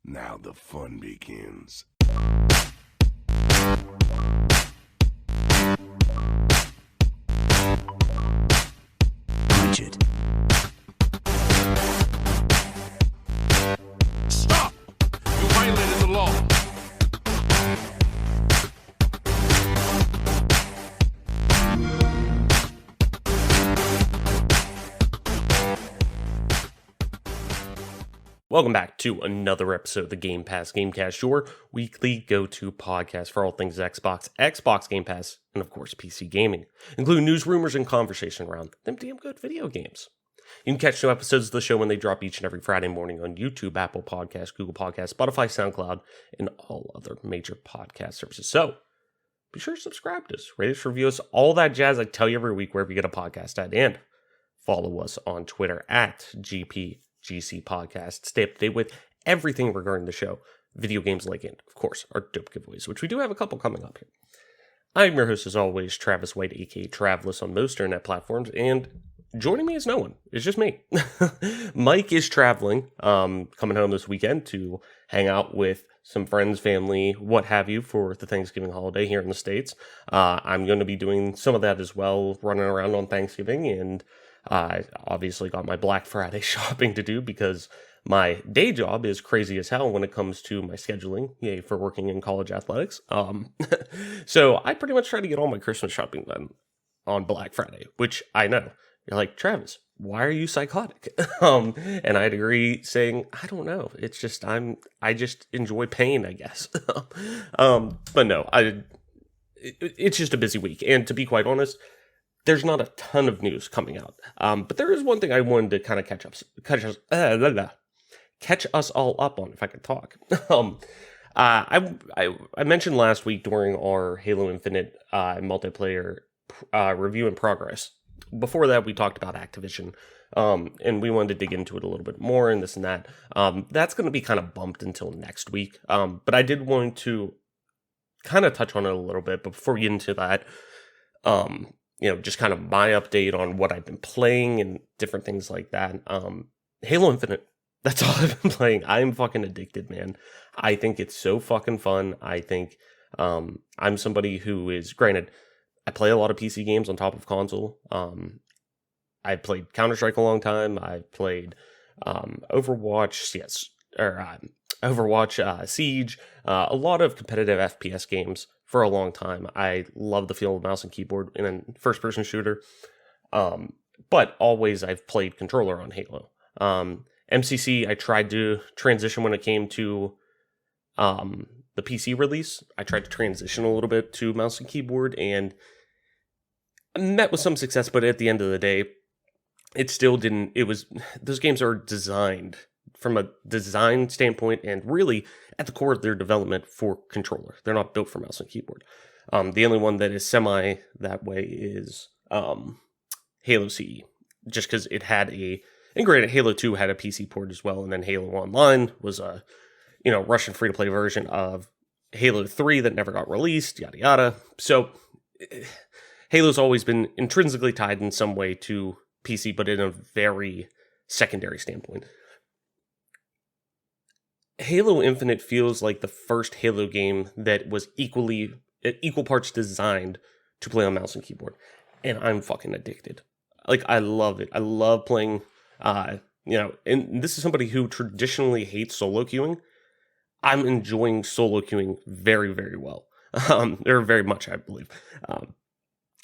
Now the fun begins. Richard. Stop! You violated the law. Welcome back to another episode of the Gamecast, your weekly go-to podcast for all things Xbox, Xbox Game Pass, and of course PC gaming, including news, rumors, and conversation around them damn good video games. You can catch new episodes of the show when they drop each and every Friday morning on YouTube, Apple Podcasts, Google Podcasts, Spotify, SoundCloud, and all other major podcast services. So, be sure to subscribe to us, rate us, review us, all that jazz I tell you every week wherever you get a podcast at, and follow us on Twitter at GC Podcast. Stay up to date with everything regarding the show, video games like it, of course, our dope giveaways, which we do have a couple coming up here. I'm your host, as always, Travis White, aka Traveless on most internet platforms, and joining me is no one. It's just me. Mike is traveling, coming home this weekend to hang out with some friends, family, what have you, for the Thanksgiving holiday here in the States. I'm going to be doing some of that as well, running around on Thanksgiving, and I obviously got my Black Friday shopping to do because my day job is crazy as hell when it comes to my scheduling, yay, for working in college athletics. So I pretty much try to get all my Christmas shopping done on Black Friday, which I know. You're like, Travis, why are you psychotic? And I'd agree saying, I don't know. It's just, I just enjoy pain, I guess. But no, it's just a busy week. And to be quite honest, there's not a ton of news coming out. But there is one thing I wanted to kind of catch us all up on, if I could talk. I mentioned last week during our Halo Infinite multiplayer review in progress. Before that, we talked about Activision, and we wanted to dig into it a little bit more and this and that. That's going to be kind of bumped until next week. But I did want to kind of touch on it a little bit. But before we get into that, just kind of my update on what I've been playing and different things like that. Halo Infinite, that's all I've been playing. I'm fucking addicted, man. I think it's so fucking fun. I think I'm somebody who is, granted, I play a lot of PC games on top of console. I played Counter-Strike a long time. I played Overwatch, Overwatch, Siege, a lot of competitive FPS games for a long time. I love the feel of mouse and keyboard in a first-person shooter. But always I've played controller on Halo. MCC, I tried to transition when it came to the PC release. I tried to transition a little bit to mouse and keyboard and met with some success, but at the end of the day, it still didn't, those games are designed from a design standpoint and really at the core of their development for controller. They're not built for mouse and keyboard. The only one that is semi that way is Halo CE, just because it had and granted, Halo 2 had a PC port as well, and then Halo Online was a Russian free-to-play version of Halo 3 that never got released, yada yada. So Halo's always been intrinsically tied in some way to PC, but in a very secondary standpoint. Halo Infinite feels like the first Halo game that was equal parts designed to play on mouse and keyboard. And I'm fucking addicted. Like, I love it. I love playing, and this is somebody who traditionally hates solo queuing. I'm enjoying solo queuing very, very well. Or very much, I believe.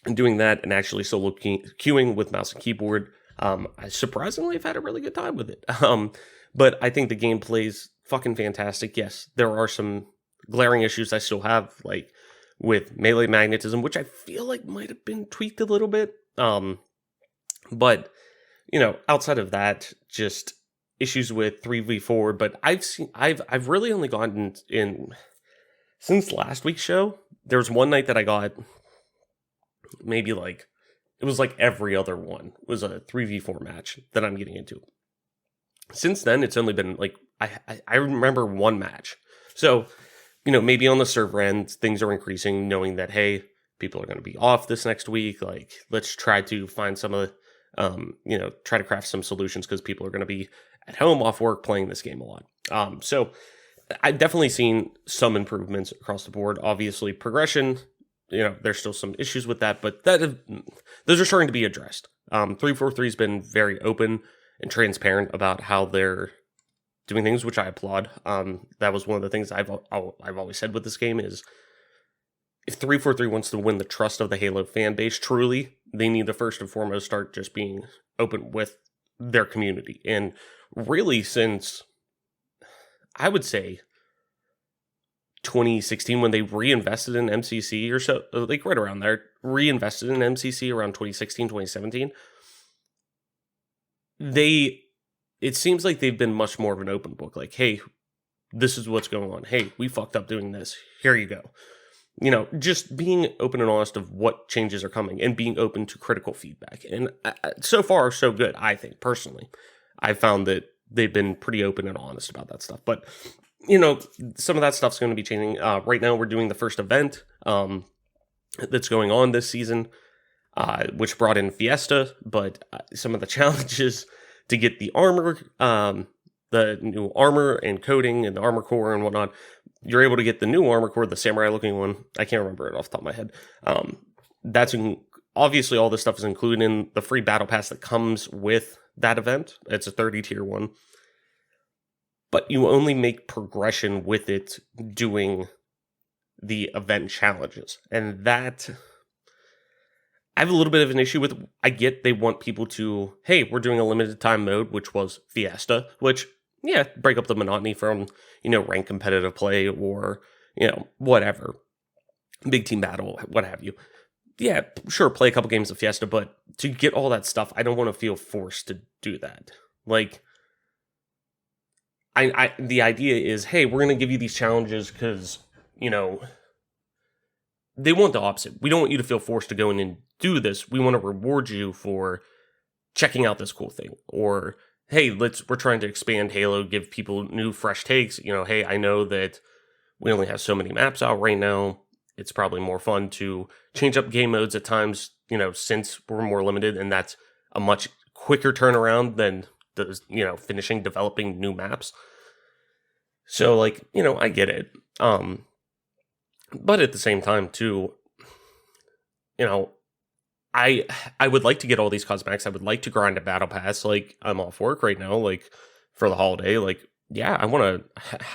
And doing that and actually solo queuing with mouse and keyboard, I surprisingly have had a really good time with it. But I think the game plays fucking fantastic. Yes, there are some glaring issues I still have, like with melee magnetism, which I feel like might have been tweaked a little bit. But outside of that, just issues with 3v4. But I've really only gotten in since last week's show. There was one night that I got maybe it was like every other one was a 3v4 match that I'm getting into. Since then, it's only been I remember one match. So, maybe on the server end, things are increasing, knowing that, hey, people are going to be off this next week. Let's try to find some of the, try to craft some solutions because people are going to be at home, off work, playing this game a lot. So I've definitely seen some improvements across the board. Obviously, progression, there's still some issues with that, but those are starting to be addressed. 343 has been very open and transparent about how they're doing things, which I applaud. That was one of the things I've always said with this game is, if 343 wants to win the trust of the Halo fan base truly, they need to first and foremost start just being open with their community. And really, since I would say 2016, when they reinvested in MCC or so, like right around there, reinvested in MCC around 2016, 2017, it seems like they've been much more of an open book. Like, hey, this is what's going on. Hey, we fucked up doing this. Here you go. Just being open and honest of what changes are coming and being open to critical feedback. And so far, so good, I think, personally. I found that they've been pretty open and honest about that stuff. But, some of that stuff's going to be changing. Right now, we're doing the first event that's going on this season, which brought in Fiesta. But some of the challenges to get the armor, the new armor and coating and the armor core and whatnot, you're able to get the new armor core, the samurai looking one. I can't remember it off the top of my head. Obviously all this stuff is included in the free battle pass that comes with that event. It's a 30 tier one, but you only make progression with it doing the event challenges. And that I have a little bit of an issue with. I get they want people to, hey, we're doing a limited time mode, which was Fiesta, which, yeah, break up the monotony from, rank competitive play or, whatever, big team battle, what have you. Yeah, sure, play a couple games of Fiesta, but to get all that stuff, I don't want to feel forced to do that. Like, the idea is, hey, we're going to give you these challenges because, they want the opposite. We don't want you to feel forced to go in and do this. We want to reward you for checking out this cool thing. Or, hey, we're trying to expand Halo, give people new, fresh takes. Hey, I know that we only have so many maps out right now. It's probably more fun to change up game modes at times, since we're more limited, and that's a much quicker turnaround than finishing developing new maps. So, I get it. But at the same time, too, I would like to get all these cosmetics. I would like to grind a battle pass. I'm off work right now, for the holiday. Yeah,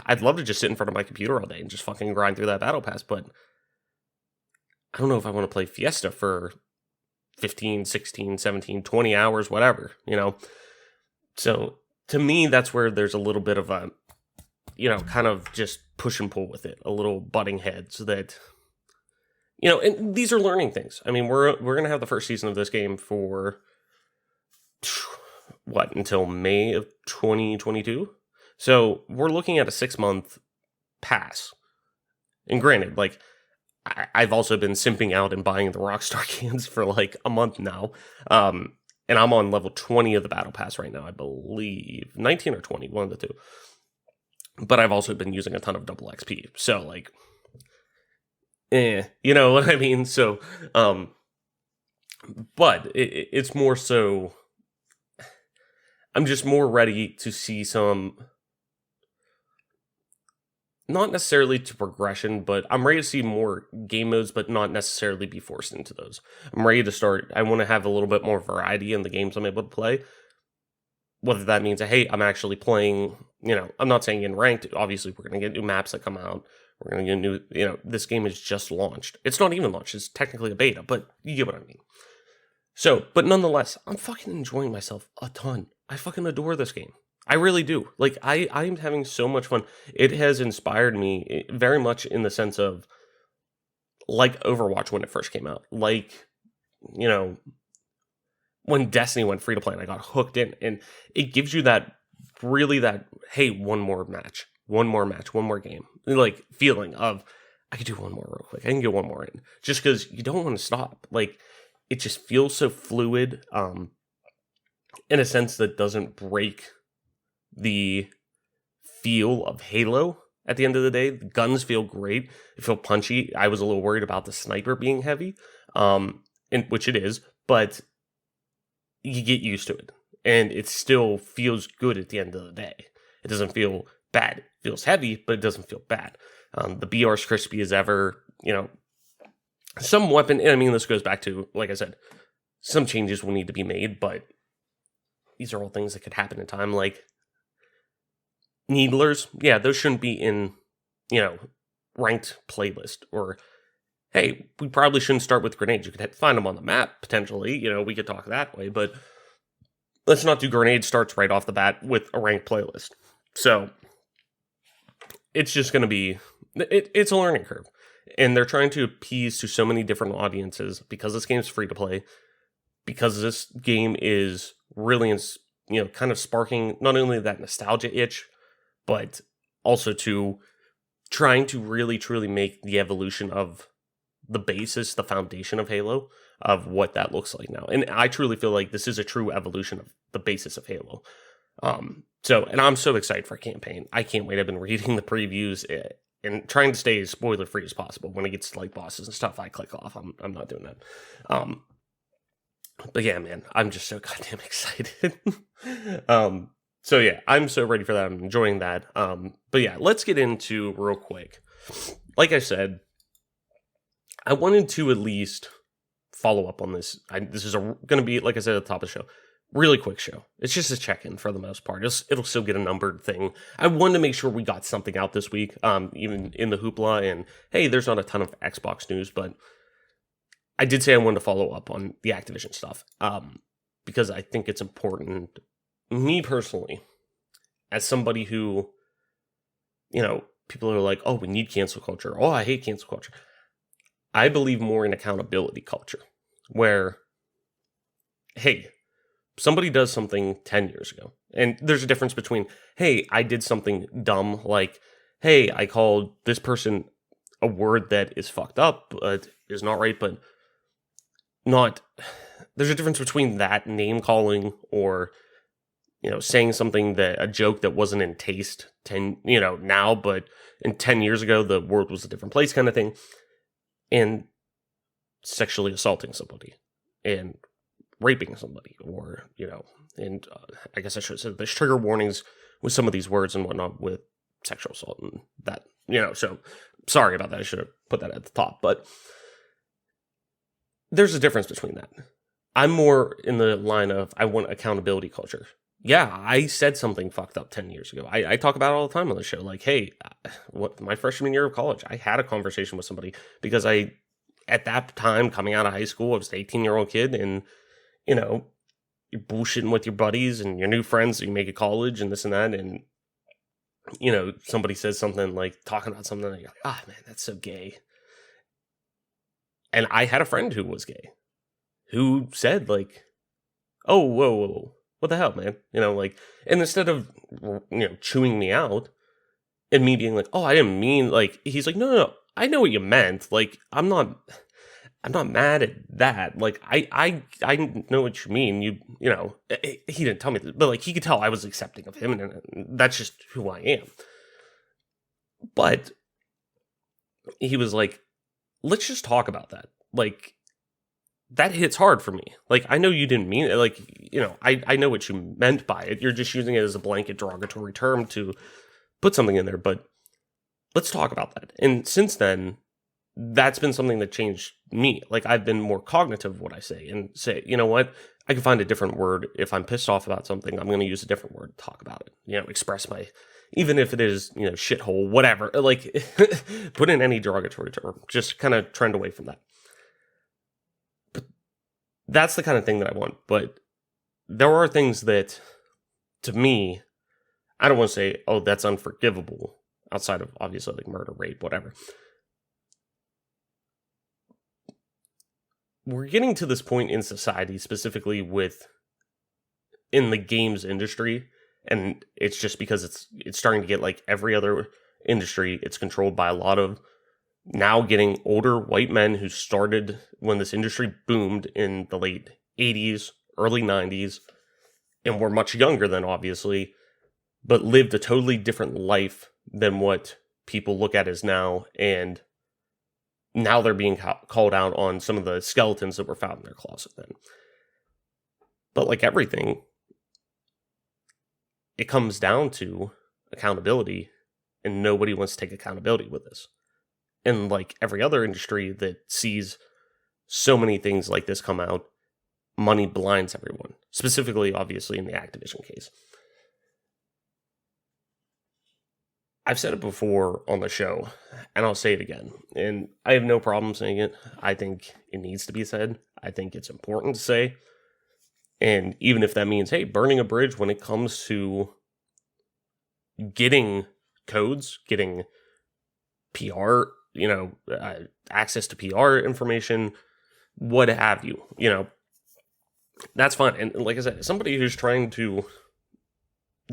I'd love to just sit in front of my computer all day and just fucking grind through that battle pass, but I don't know if I want to play Fiesta for 15, 16, 17, 20 hours, whatever, So, to me, that's where there's a little bit of a, kind of just push and pull with it, a little butting heads that, and these are learning things. I mean, we're going to have the first season of this game for, until May of 2022? So, we're looking at a 6-month pass. And granted, I've also been simping out and buying the Rockstar cans for a month now. And I'm on level 20 of the battle pass right now, I believe. 19 or 20, one of the two. But I've also been using a ton of double XP. So, you know what I mean? So, but it's more so, I'm just more ready to see some, not necessarily to progression, but I'm ready to see more game modes, but not necessarily be forced into those. I'm ready to start, I want to have a little bit more variety in the games I'm able to play. Whether that means, hey, I'm actually playing, I'm not saying in ranked. Obviously, we're going to get new maps that come out. We're going to get new, this game is just launched. It's not even launched. It's technically a beta, but you get what I mean. So, but nonetheless, I'm fucking enjoying myself a ton. I fucking adore this game. I really do. I am having so much fun. It has inspired me very much in the sense of, Overwatch when it first came out. When Destiny went free to play and I got hooked in, and it gives you that, hey, one more match, one more game, feeling of, I could do one more real quick. I can get one more in, just because you don't want to stop. It just feels so fluid, in a sense that doesn't break the feel of Halo. At the end of the day, the guns feel great. They feel punchy. I was a little worried about the sniper being heavy, which it is, but you get used to it. and it still feels good at the end of the day. It doesn't feel bad. It feels heavy, but it doesn't feel bad. The BR's crispy as ever, some weapon, and I mean, this goes back to, like I said, some changes will need to be made, but these are all things that could happen in time, like needlers. Yeah, those shouldn't be in, ranked playlist, or hey, we probably shouldn't start with grenades. You could find them on the map, potentially. We could talk that way, but let's not do grenade starts right off the bat with a ranked playlist. So, it's just going to be, it's a learning curve. And they're trying to appease to so many different audiences because this game's free to play, because this game is really, kind of sparking not only that nostalgia itch, but also to trying to really, truly make the evolution of the basis, the foundation of Halo, of what that looks like now. And I truly feel like this is a true evolution of the basis of Halo. And I'm so excited for a campaign. I can't wait. I've been reading the previews and trying to stay as spoiler free as possible. When it gets to like bosses and stuff, I click off. I'm not doing that. But yeah, man, I'm just so goddamn excited. So yeah, I'm so ready for that. I'm enjoying that. But yeah, let's get into real quick. Like I said, I wanted to at least follow up on this. This is going to be, like I said at the top of the show, really quick show. It's just a check-in for the most part. It'll still get a numbered thing. I wanted to make sure we got something out this week, even in the hoopla. And hey, there's not a ton of Xbox news, but I did say I wanted to follow up on the Activision stuff, because I think it's important. Me personally, as somebody who, people are like, oh, we need cancel culture. Oh, I hate cancel culture. I believe more in accountability culture, where, hey, somebody does something 10 years ago, and there's a difference between, hey, I did something dumb, like, hey, I called this person a word that is fucked up, but is not right, but not, there's a difference between that name calling or, saying something a joke that wasn't in taste now, but in 10 years ago, the world was a different place kind of thing, and sexually assaulting somebody and raping somebody, or, and I guess I should have said there's trigger warnings with some of these words and whatnot with sexual assault and that, so sorry about that. I should have put that at the top, but there's a difference between that. I'm more in the line of, I want accountability culture. Yeah, I said something fucked up 10 years ago. I talk about it all the time on the show. Like, hey, my freshman year of college, I had a conversation with somebody because at that time, coming out of high school, I was an 18-year-old kid, and, you're bullshitting with your buddies and your new friends that you make at college and this and that, and, somebody says something like, talking about something, and you're like, man, that's so gay. And I had a friend who was gay, who said, like, oh, whoa, what the hell, man? And instead of, chewing me out and me being like, oh, I didn't mean, like, he's like, no, I know what you meant. Like, I'm not mad at that. Like, I know what you mean. He didn't tell me this, but like, he could tell I was accepting of him, and that's just who I am. But he was like, let's just talk about that. Like, that hits hard for me. Like, I know you didn't mean it. Like, I know what you meant by it. You're just using it as a blanket derogatory term to put something in there, but let's talk about that. And since then, that's been something that changed me. Like, I've been more cognitive of what I say and say, you know what? I can find a different word. If I'm pissed off about something, I'm going to use a different word to talk about it. Express my, even if it is, shithole, whatever. Like, put in any derogatory term. Just kind of trend away from that. That's the kind of thing that I want. But there are things that, to me, I don't want to say, oh, that's unforgivable, outside of, obviously, like murder, rape, whatever. We're getting to this point in society, specifically in the games industry, and it's just because it's starting to get like every other industry. It's controlled by a lot of now getting older white men who started when this industry boomed in the late 80s, early 90s, and were much younger than, obviously, but lived a totally different life than what people look at as now, and now they're being called out on some of the skeletons that were found in their closet then. But like everything, it comes down to accountability, and nobody wants to take accountability with this. And like every other industry that sees so many things like this come out, money blinds everyone, specifically, obviously, in the Activision case. I've said it before on the show, and I'll say it again, and I have no problem saying it. I think it needs to be said. I think it's important to say. And even if that means, hey, burning a bridge when it comes to getting codes, getting PR, access to PR information, what have you, that's fine. And like I said, somebody who's trying to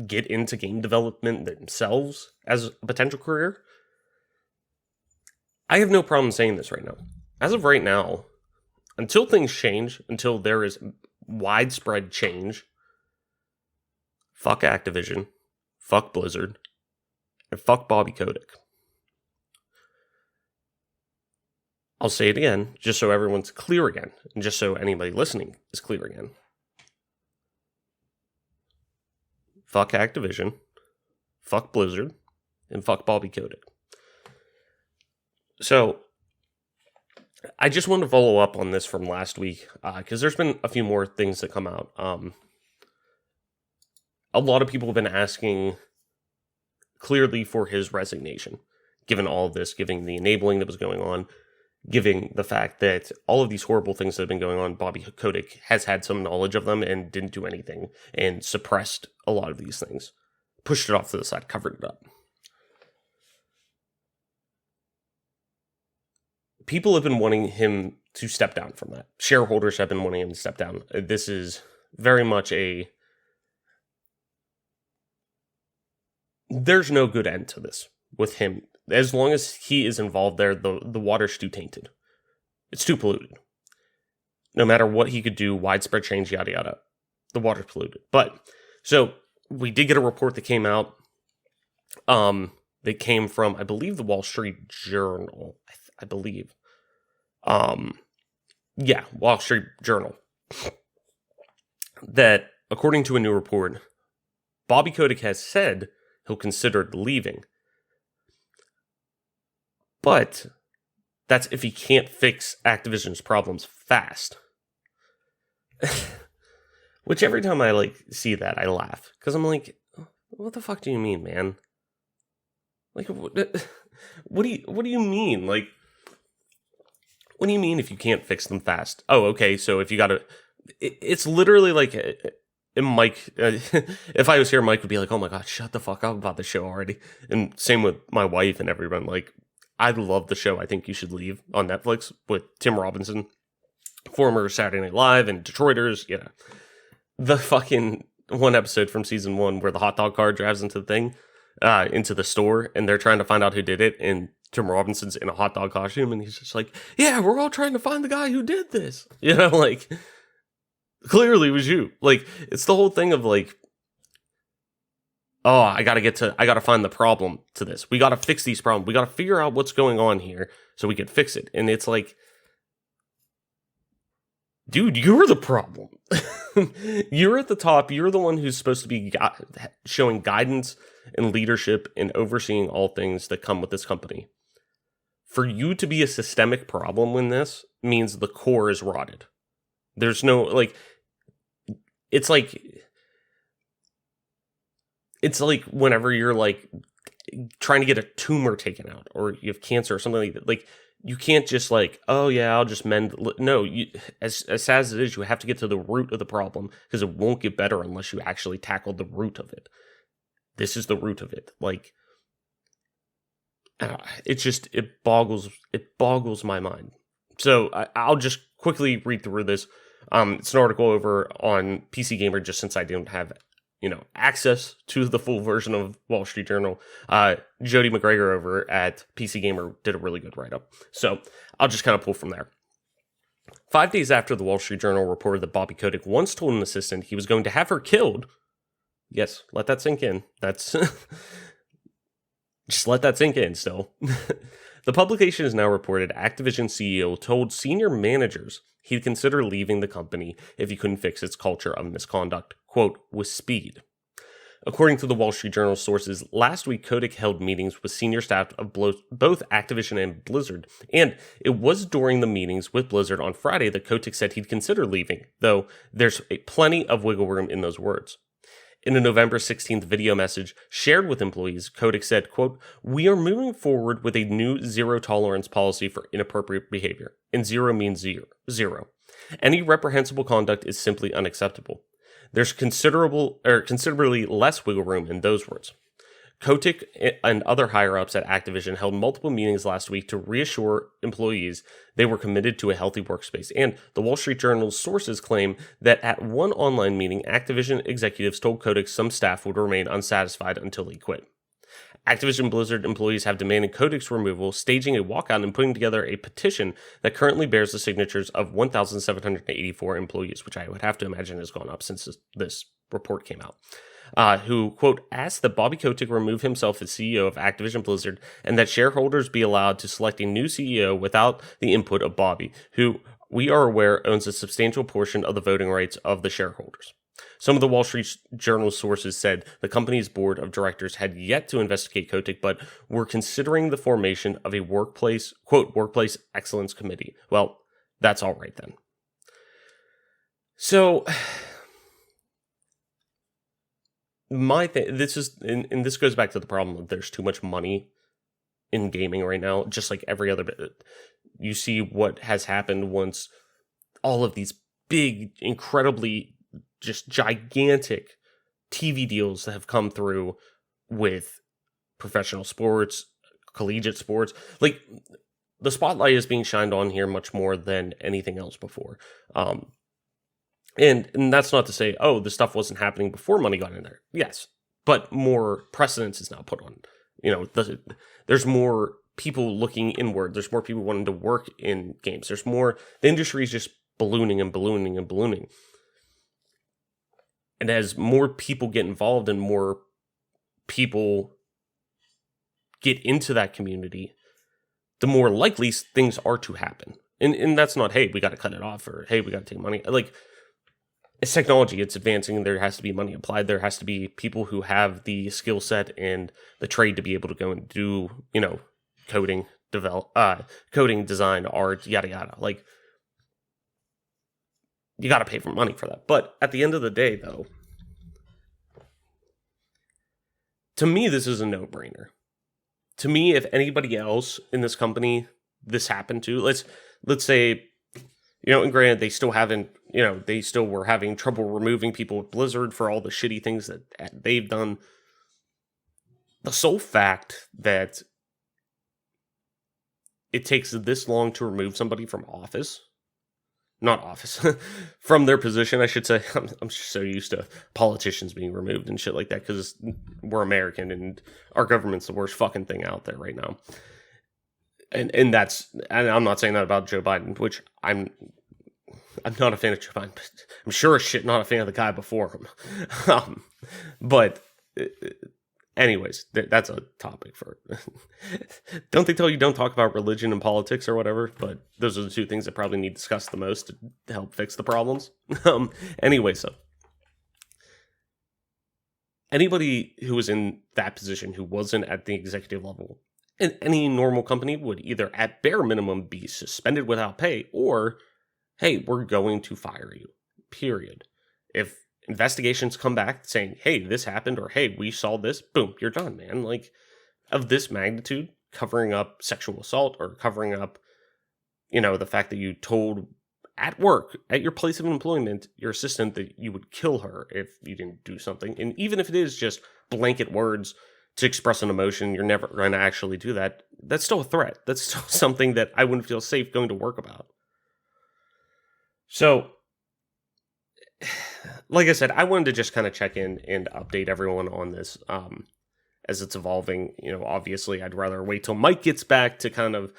get into game development themselves as a potential career, I have no problem saying this right now. As of right now, until things change, until there is widespread change, fuck Activision, fuck Blizzard, and fuck Bobby Kotick. I'll say it again, just so everyone's clear again, and just so anybody listening is clear again. Fuck Activision, fuck Blizzard, and fuck Bobby Kotick. So, I just wanted to follow up on this from last week, because there's been a few more things that come out. A lot of people have been asking clearly for his resignation, given all of this, given the enabling that was going on, given the fact that all of these horrible things that have been going on, Bobby Kotick has had some knowledge of them and didn't do anything, and suppressed a lot of these things. Pushed it off to the side, covered it up. People have been wanting him to step down from that. Shareholders have been wanting him to step down. This is very much there's no good end to this with him. As long as he is involved there, the water's too tainted. It's too polluted. No matter what he could do, widespread change, yada yada, the water's polluted. But, so, we did get a report that came out, that came from, I believe, the Wall Street Journal, I believe. Wall Street Journal. That, according to a new report, Bobby Kotick has said he'll consider leaving. But that's if he can't fix Activision's problems fast. Which every time I see that, I laugh. Because I'm like, what the fuck do you mean, man? Like, what do you mean? Like, what do you mean if you can't fix them fast? Oh, okay, so if you gotta... It's literally like... Mike, if I was here, Mike would be like, oh my god, shut the fuck up about the show already. And same with my wife and everyone. Like, I love the show. I think you should leave on Netflix with Tim Robinson, former Saturday Night Live and Detroiters. The fucking one episode from season 1 where the hot dog car drives into the thing, into the store, and they're trying to find out who did it. And Tim Robinson's in a hot dog costume, and he's just like, yeah, we're all trying to find the guy who did this. Clearly it was you. It's the whole thing of oh, I gotta find the problem to this. We gotta fix these problems. We gotta figure out what's going on here so we can fix it. And it's like, dude, you're the problem. You're at the top. You're the one who's supposed to be showing guidance and leadership and overseeing all things that come with this company. For you to be a systemic problem in this means the core is rotted. There's no, it's like whenever you're trying to get a tumor taken out or you have cancer or something like that. You can't just oh yeah, I'll just mend. No, as sad as it is, you have to get to the root of the problem because it won't get better unless you actually tackle the root of it. This is the root of it. It boggles my mind. So I'll just quickly read through this. It's an article over on PC Gamer, just since I didn't have, access to the full version of Wall Street Journal. Jody McGregor over at PC Gamer did a really good write-up. So I'll just kind of pull from there. 5 days after the Wall Street Journal reported that Bobby Kotick once told an assistant he was going to have her killed. Yes, let that sink in. That's... Just let that sink in still. The publication has now reported Activision CEO told senior managers he'd consider leaving the company if he couldn't fix its culture of misconduct, quote, with speed. According to the Wall Street Journal sources, last week Kotick held meetings with senior staff of both Activision and Blizzard, and it was during the meetings with Blizzard on Friday that Kotick said he'd consider leaving, though there's plenty of wiggle room in those words. In a November 16th video message shared with employees, Kotick said, quote, "We are moving forward with a new zero-tolerance policy for inappropriate behavior, and zero means zero. Any reprehensible conduct is simply unacceptable. There's considerably less wiggle room in those words." Kotick and other higher-ups at Activision held multiple meetings last week to reassure employees they were committed to a healthy workspace, and the Wall Street Journal's sources claim that at one online meeting, Activision executives told Kotick some staff would remain unsatisfied until he quit. Activision-Blizzard employees have demanded Kotick's removal, staging a walkout and putting together a petition that currently bears the signatures of 1,784 employees, which I would have to imagine has gone up since this report came out. Who, quote, asked that Bobby Kotick remove himself as CEO of Activision Blizzard and that shareholders be allowed to select a new CEO without the input of Bobby, who we are aware owns a substantial portion of the voting rights of the shareholders. Some of the Wall Street Journal sources said the company's board of directors had yet to investigate Kotick, but were considering the formation of a workplace excellence committee. Well, that's all right then. So this goes back to the problem of there's too much money in gaming right now, just like every other bit. You see what has happened once all of these big, incredibly just gigantic TV deals that have come through with professional sports, collegiate sports. Like, the spotlight is being shined on here much more than anything else before. And that's not to say, oh, the stuff wasn't happening before money got in there. Yes, but more precedence is now put on. There's more people looking inward. There's more people wanting to work in games. There's more. The industry is just ballooning and ballooning and ballooning. And as more people get involved and more people get into that community, the more likely things are to happen. And that's not, hey, we got to cut it off, or hey, we got to take money. Like, it's technology, it's advancing, there has to be money applied, there has to be people who have the skill set and the trade to be able to go and do, coding, design, art, yada yada. Like, you got to pay for money for that. But at the end of the day, though, to me, this is a no-brainer. To me, if anybody else in this company this happened to, let's say, and granted, they still haven't, they still were having trouble removing people with Blizzard for all the shitty things that they've done. The sole fact that it takes this long to remove somebody from from their position, I should say. I'm just so used to politicians being removed and shit like that because we're American and our government's the worst fucking thing out there right now. And I'm not saying that about Joe Biden, which I'm not a fan of Joe Biden, but I'm sure as shit not a fan of the guy before him. But anyways, that's a topic for don't they tell you don't talk about religion and politics or whatever? But those are the two things that probably need discussed the most to help fix the problems. Anyway, so anybody who was in that position who wasn't at the executive level in any normal company would either at bare minimum be suspended without pay or, hey, we're going to fire you, period. If investigations come back saying, hey, this happened, or hey, we saw this, boom, you're done, man. Like, of this magnitude, covering up sexual assault or covering up, the fact that you told at work, at your place of employment, your assistant that you would kill her if you didn't do something. And even if it is just blanket words to express an emotion, you're never going to actually do that. That's still a threat. That's still something that I wouldn't feel safe going to work about. So, like I said, I wanted to just kind of check in and update everyone on this as it's evolving. Obviously, I'd rather wait till Mike gets back to kind of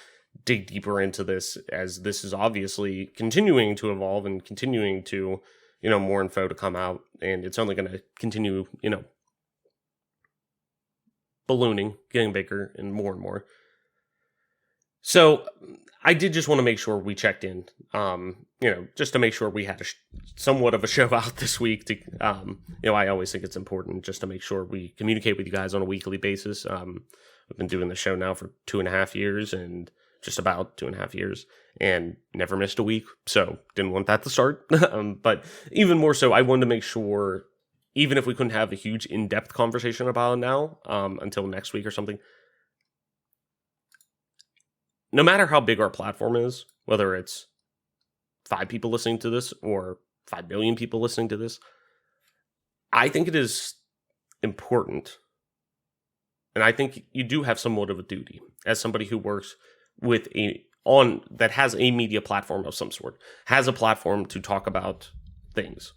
dig deeper into this, as this is obviously continuing to evolve and continuing to, more info to come out, and it's only going to continue, ballooning, getting bigger and more and more. So I did just want to make sure we checked in, just to make sure we had somewhat of a show out this week. I always think it's important just to make sure we communicate with you guys on a weekly basis. We've been doing the show now for 2.5 years and just about 2.5 years and never missed a week. So didn't want that to start. But even more so, I wanted to make sure, even if we couldn't have a huge in-depth conversation about it now, until next week or something, no matter how big our platform is, whether it's 5 people listening to this or 5 billion people listening to this, I think it is important. And I think you do have somewhat of a duty as somebody who works with that has a media platform of some sort, has a platform to talk about things,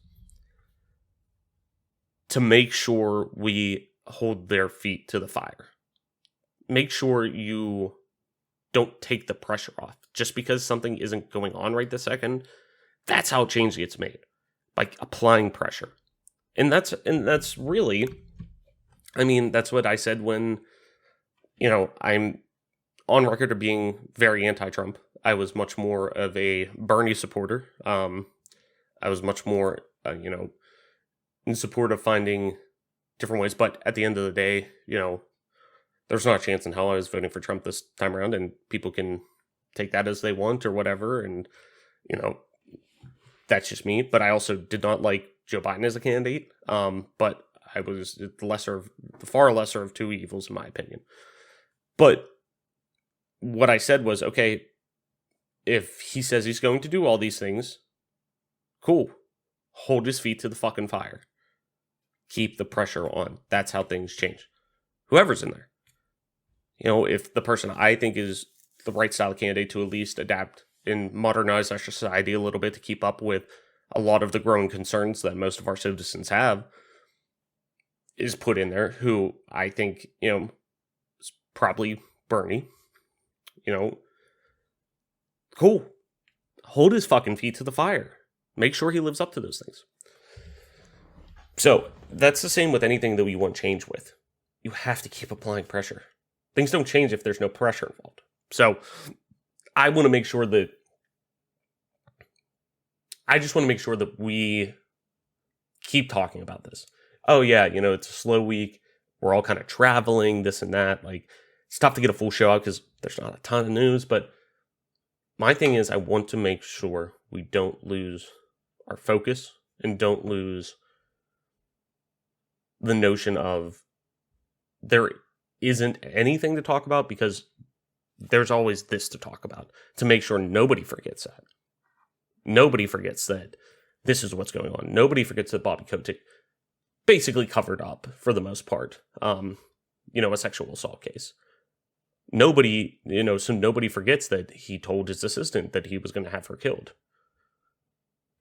to make sure we hold their feet to the fire. Make sure you don't take the pressure off. Just because something isn't going on right this second, that's how change gets made. By applying pressure. And that's really, that's what I said when, I'm on record of being very anti-Trump. I was much more of a Bernie supporter. I was much more, in support of finding different ways. But at the end of the day, there's not a chance in hell I was voting for Trump this time around, and people can take that as they want or whatever. And, that's just me. But I also did not like Joe Biden as a candidate. But I was the far lesser of two evils, in my opinion. But what I said was, okay, if he says he's going to do all these things, cool. Hold his feet to the fucking fire. Keep the pressure on. That's how things change. Whoever's in there. If the person I think is the right style of candidate to at least adapt and modernize our society a little bit to keep up with a lot of the growing concerns that most of our citizens have, is put in there, who I think, is probably Bernie, cool. Hold his fucking feet to the fire. Make sure he lives up to those things. So that's the same with anything that we want change with. You have to keep applying pressure. Things don't change if there's no pressure involved. So I just want to make sure that we keep talking about this. Oh yeah, it's a slow week. We're all kind of traveling, this and that. Like, it's tough to get a full show out because there's not a ton of news. But my thing is, I want to make sure we don't lose our focus and don't lose the notion of there isn't anything to talk about, because there's always this to talk about, to make sure nobody forgets that. Nobody forgets that this is what's going on. Nobody forgets that Bobby Kotick basically covered up, for the most part, a sexual assault case. Nobody forgets that he told his assistant that he was going to have her killed.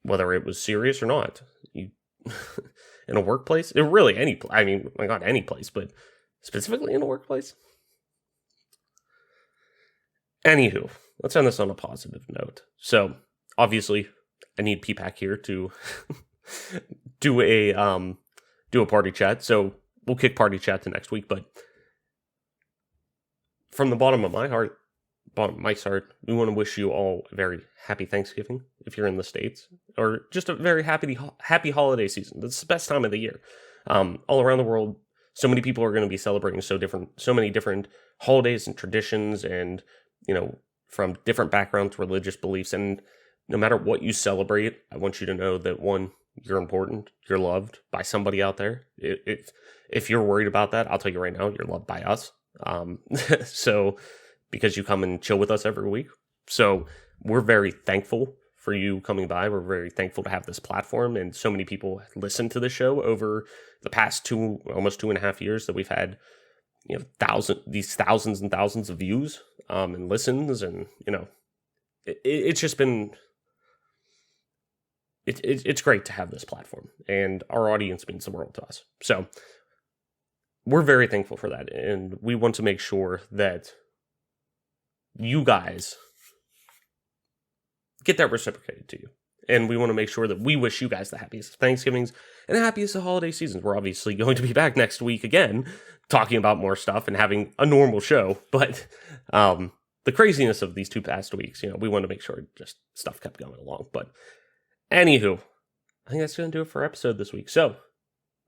Whether it was serious or not. In a workplace? Any place, but specifically in a workplace? Anywho, let's end this on a positive note. So, obviously, I need PPAC here to do a party chat. So, we'll kick party chat to next week. But from the bottom of Mike's heart, we want to wish you all a very happy Thanksgiving if you're in the States, or just a very happy holiday season. That's the best time of the year. All around the world, so many people are going to be celebrating so many different holidays and traditions, and from different backgrounds, religious beliefs. And no matter what you celebrate, I want you to know that, one, you're important, you're loved by somebody out there. If you're worried about that, I'll tell you right now, you're loved by us. So, because you come and chill with us every week. So we're very thankful for you coming by. We're very thankful to have this platform, and so many people listen to the show over the past almost 2.5 years that we've had, thousands and thousands of views, and listens. And, it's just been, it's great to have this platform, and our audience means the world to us. So we're very thankful for that. And we want to make sure that you guys get that reciprocated to you. And we want to make sure that we wish you guys the happiest Thanksgivings and the happiest of holiday seasons. We're obviously going to be back next week again, talking about more stuff and having a normal show. But the craziness of these 2 past weeks, we want to make sure just stuff kept going along. But anywho, I think that's going to do it for our episode this week. So,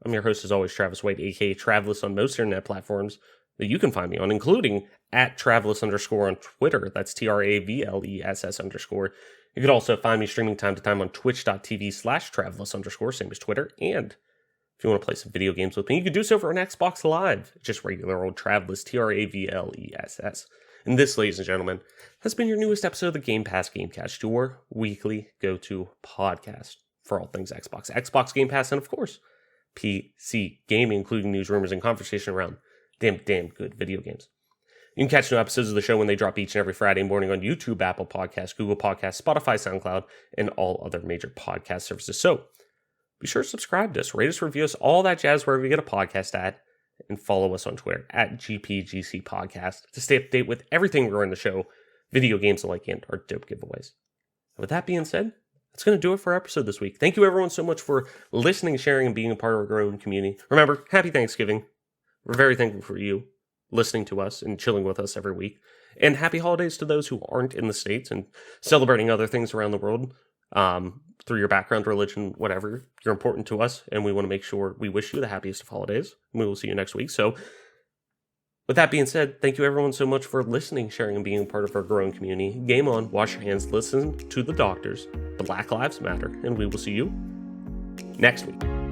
I'm your host, as always, Travis White, aka Travelus on most internet platforms that you can find me on, including at Travelus _on Twitter. That's TRAVLESS_. You could also find me streaming time to time on twitch.tv/Travelus_, same as Twitter. And if you want to play some video games with me, you can do so for an Xbox Live. Just regular old Travelus, TRAVLESS. And this, ladies and gentlemen, has been your newest episode of the Game Pass Gamecast, your weekly go-to podcast for all things Xbox Game Pass, and of course, PC gaming, including news, rumors, and conversation around damn good video games. You can catch new episodes of the show when they drop each and every Friday morning on YouTube, Apple Podcasts, Google Podcasts, Spotify, SoundCloud, and all other major podcast services. So be sure to subscribe to us, rate us, review us, all that jazz wherever you get a podcast at, and follow us on Twitter at GPGC Podcast to stay up to date with everything we're in the show, video games alike, and our dope giveaways. And with that being said, that's going to do it for our episode this week. Thank you everyone so much for listening, sharing, and being a part of our growing community. Remember, happy Thanksgiving. We're very thankful for you listening to us and chilling with us every week. And happy holidays to those who aren't in the States and celebrating other things around the world. Through your background, religion, whatever, you're important to us, and we want to make sure we wish you the happiest of holidays. We will see you next week. So, with that being said, thank you everyone so much for listening, sharing, and being a part of our growing community. Game on, wash your hands, listen to the doctors. Black Lives Matter, and we will see you next week.